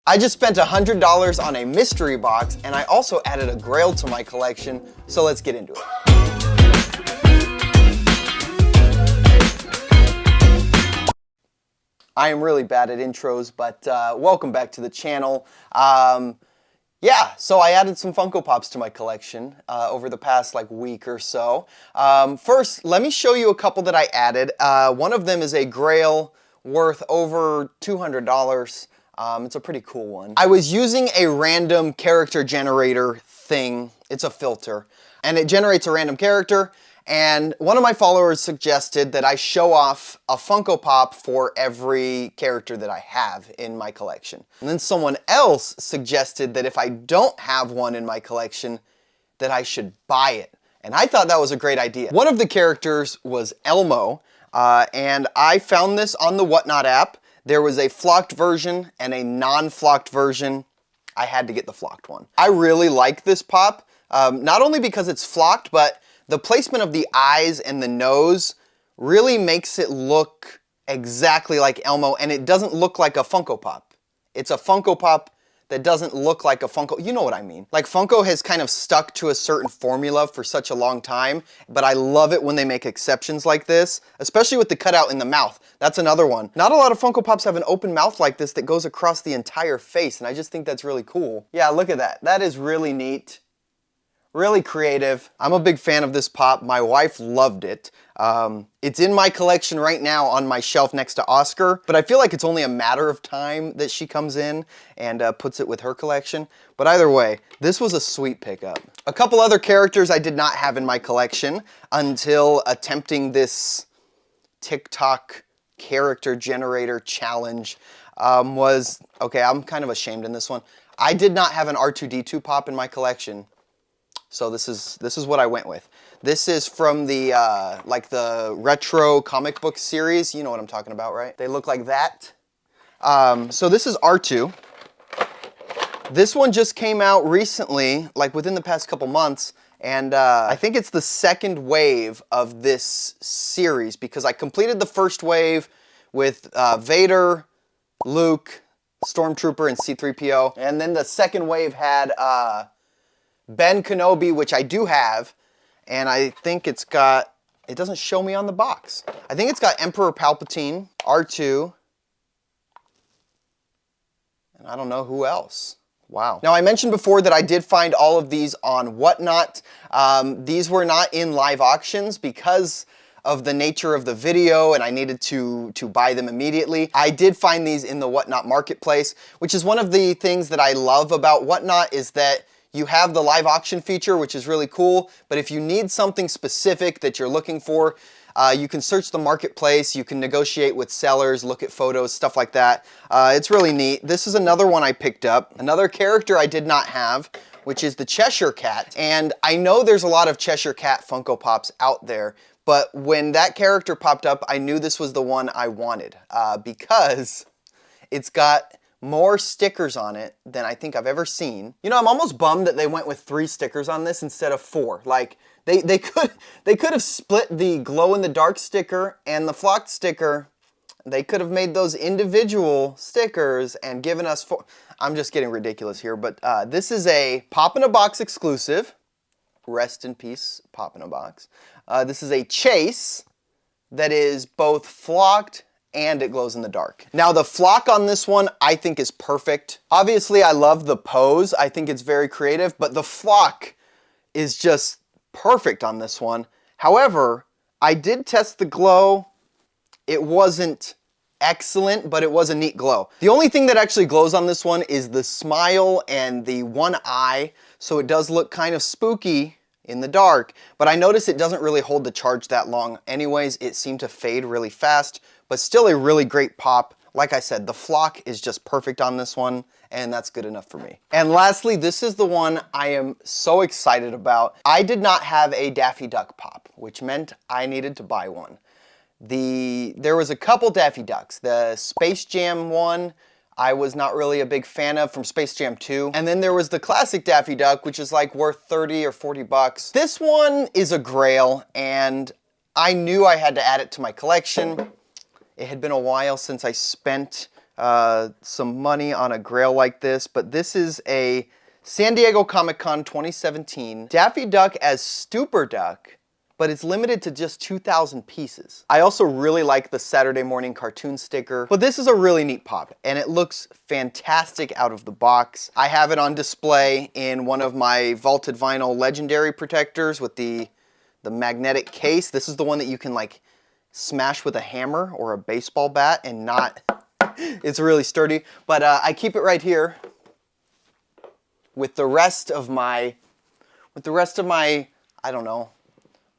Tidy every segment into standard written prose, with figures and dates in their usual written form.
I just spent $100 on a mystery box, and I also added a Grail to my collection, so let's get into it. I am really bad at intros, but welcome back to the channel. Yeah, so I added some Funko Pops to my collection over the past week or so. First, let me show you a couple that I added. One of them is a Grail worth over $200. It's a pretty cool one. I was using a random character generator thing. It's a filter, and it generates a random character. And one of my followers suggested that I show off a Funko Pop for every character that I have in my collection. And then someone else suggested that if I don't have one in my collection, that I should buy it. And I thought that was a great idea. One of the characters was Elmo, and I found this on the Whatnot app. There was a flocked version and a non-flocked version. I had to get the flocked one. I really like this pop, not only because it's flocked, but the placement of the eyes and the nose really makes it look exactly like Elmo, and it doesn't look like a Funko Pop. It's a Funko Pop that doesn't look like a Funko, you know what I mean. Like, Funko has kind of stuck to a certain formula for such a long time, but I love it when they make exceptions like this, especially with the cutout in the mouth. That's another one. Not a lot of Funko Pops have an open mouth like this that goes across the entire face, and I just think that's really cool. Yeah, look at that. That is really neat. Really creative. I'm a big fan of this pop. My wife loved it. It's in my collection right now on my shelf next to Oscar, but I feel like it's only a matter of time that she comes in and puts it with her collection. But either way, this was a sweet pickup. A couple other characters I did not have in my collection until attempting this TikTok character generator challenge okay, I'm kind of ashamed in this one. I did not have an R2-D2 pop in my collection. So this is what I went with. This is from the the retro comic book series. You know what I'm talking about, right? They look like that. So this is R2. This one just came out recently, like within the past couple months, and I think it's the second wave of this series because I completed the first wave with Vader, Luke, Stormtrooper, and C-3PO, and then the second wave had Ben Kenobi, which I do have, and I think it's got, it doesn't show me on the box. I think it's got Emperor Palpatine, R2, and I don't know who else. Wow. Now, I mentioned before that I did find all of these on Whatnot. These were not in live auctions because of the nature of the video, and I needed to buy them immediately. I did find these in the Whatnot marketplace, which is one of the things that I love about Whatnot is that you have the live auction feature, which is really cool, but if you need something specific that you're looking for, you can search the marketplace, you can negotiate with sellers, look at photos, stuff like that. It's really neat. This is another one I picked up. Another character I did not have, which is the Cheshire Cat. And I know there's a lot of Cheshire Cat Funko Pops out there, but when that character popped up, I knew this was the one I wanted because it's got more stickers on it than I think I've ever seen. You know, I'm almost bummed that they went with 3 stickers on this instead of 4. Like, they could have split the glow-in-the-dark sticker and the flocked sticker. They could have made those individual stickers and given us 4. I'm just getting ridiculous here, but this is a Pop in a Box exclusive. Rest in peace, Pop in a Box. This is a chase that is both flocked and it glows in the dark. Now, the flock on this one I think is perfect. Obviously, I love the pose. I think it's very creative, but the flock is just perfect on this one. However, I did test the glow. It wasn't excellent, but it was a neat glow. The only thing that actually glows on this one is the smile and the one eye, so it does look kind of spooky in the dark, but I noticed it doesn't really hold the charge that long anyways. It seemed to fade really fast, but still a really great pop. Like I said, the flock is just perfect on this one, and that's good enough for me. And lastly, this is the one I am so excited about. I did not have a Daffy Duck pop, which meant I needed to buy one. There was a couple Daffy Ducks. The Space Jam one, I was not really a big fan of from Space Jam 2. And then there was the classic Daffy Duck, which is like worth 30 or 40 bucks. This one is a Grail, and I knew I had to add it to my collection. It had been a while since I spent some money on a Grail like this, but this is a San Diego Comic-Con 2017 Daffy Duck as Stupor Duck, but it's limited to just 2,000 pieces. I also really like the Saturday morning cartoon sticker, but this is a really neat pop, and it looks fantastic out of the box. I have it on display in one of my vaulted vinyl legendary protectors with the magnetic case. This is the one that you can like smash with a hammer or a baseball bat and not, it's really sturdy. But I keep it right here with the rest of my, I don't know,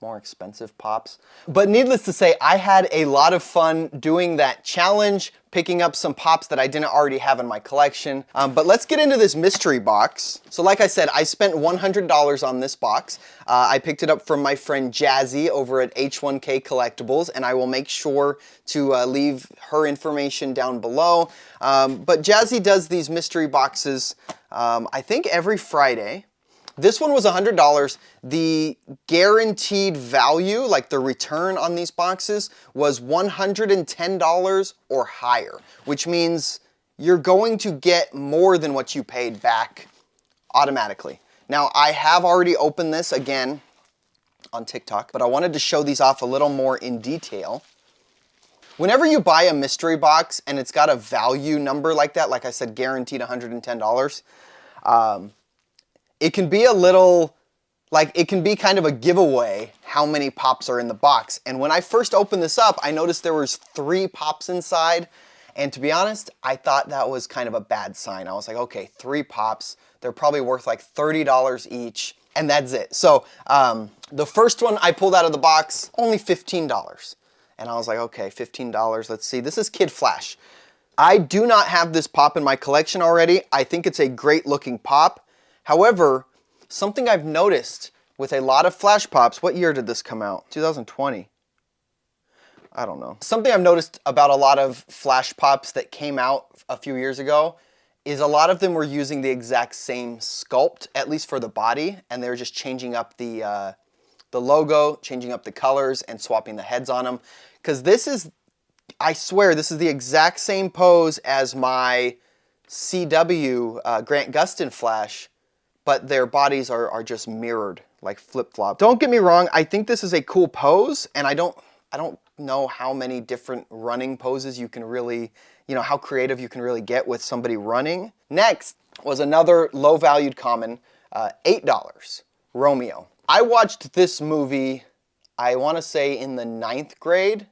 more expensive pops. But needless to say, I had a lot of fun doing that challenge, picking up some pops that I didn't already have in my collection. But let's get into this mystery box. So like I said, I spent $100 on this box. I picked it up from my friend Jazzy over at H1K Collectibles, and I will make sure to leave her information down below. But Jazzy does these mystery boxes, I think every Friday. This one was $100. The guaranteed value, like the return on these boxes, was $110 or higher, which means you're going to get more than what you paid back automatically. Now, I have already opened this again on TikTok, but I wanted to show these off a little more in detail. Whenever you buy a mystery box and it's got a value number like that, like I said, guaranteed $110, it can be a little, like, it can be kind of a giveaway how many pops are in the box. And when I first opened this up, I noticed there was 3 pops inside. And to be honest, I thought that was kind of a bad sign. I was like, okay, 3 pops. They're probably worth like $30 each. And that's it. So the first one I pulled out of the box, only $15. And I was like, okay, $15. Let's see. This is Kid Flash. I do not have this pop in my collection already. I think it's a great looking pop. However, something I've noticed with a lot of Flash Pops, what year did this come out? 2020. I don't know. Something I've noticed about a lot of Flash Pops that came out a few years ago is a lot of them were using the exact same sculpt, at least for the body, and they were just changing up the logo, changing up the colors, and swapping the heads on them. Because this is, I swear, this is the exact same pose as my CW Grant Gustin Flash, but their bodies are just mirrored, like flip-flop. Don't get me wrong, I think this is a cool pose, and I don't know how many different running poses you can really, how creative you can really get with somebody running. Next was another low-valued common, $8, Romeo. I watched this movie, I want to say in the 9th grade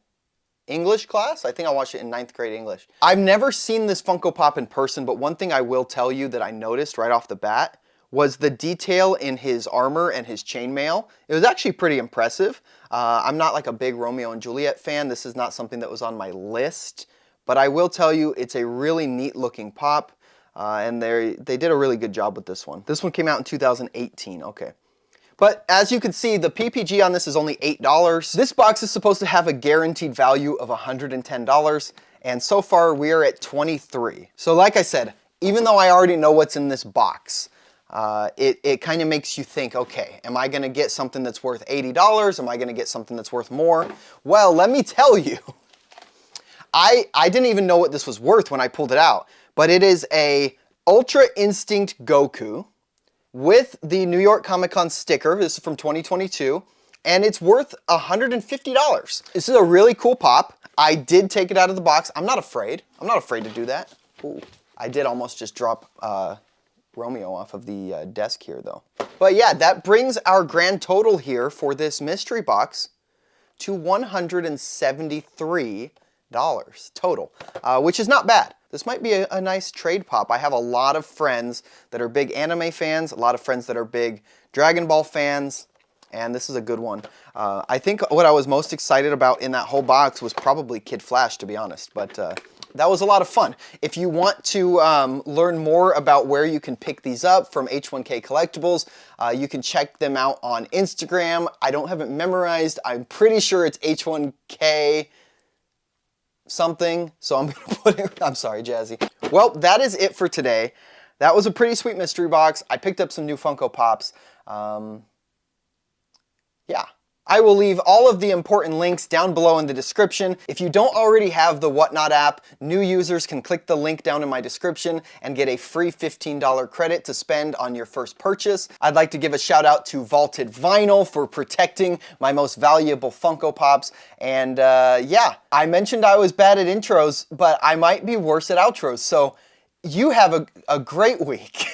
English class. I think I watched it in 9th grade English. I've never seen this Funko Pop in person, but one thing I will tell you that I noticed right off the bat was the detail in his armor and his chainmail. It was actually pretty impressive. I'm not like a big Romeo and Juliet fan. This is not something that was on my list, but I will tell you it's a really neat looking pop, and they did a really good job with this one. This one came out in 2018, okay. But as you can see, the PPG on this is only $8. This box is supposed to have a guaranteed value of $110, and so far we are at 23. So like I said, even though I already know what's in this box, it kind of makes you think, okay, am I going to get something that's worth $80? Am I going to get something that's worth more? Well, let me tell you, I didn't even know what this was worth when I pulled it out, but it is a Ultra Instinct Goku with the New York Comic Con sticker. This is from 2022, and it's worth $150. This is a really cool pop. I did take it out of the box. I'm not afraid. I'm not afraid to do that. Ooh, I did almost just drop Romeo off of the desk here though. But yeah, that brings our grand total here for this mystery box to $173 total, which is not bad. This might be a nice trade pop. I have a lot of friends that are big anime fans, a lot of friends that are big Dragon Ball fans, and this is a good one. I think what I was most excited about in that whole box was probably Kid Flash, to be honest, but that was a lot of fun. If you want to learn more about where you can pick these up from H1K Collectibles, you can check them out on Instagram. I don't have it memorized. I'm pretty sure it's H1K something, so I'm gonna put it, I'm sorry, Jazzy. Well, that is it for today. That was a pretty sweet mystery box. I picked up some new Funko Pops. Yeah. I will leave all of the important links down below in the description. If you don't already have the Whatnot app, new users can click the link down in my description and get a free $15 credit to spend on your first purchase. I'd like to give a shout out to Vaulted Vinyl for protecting my most valuable Funko Pops. And yeah, I mentioned I was bad at intros, but I might be worse at outros. So you have a great week.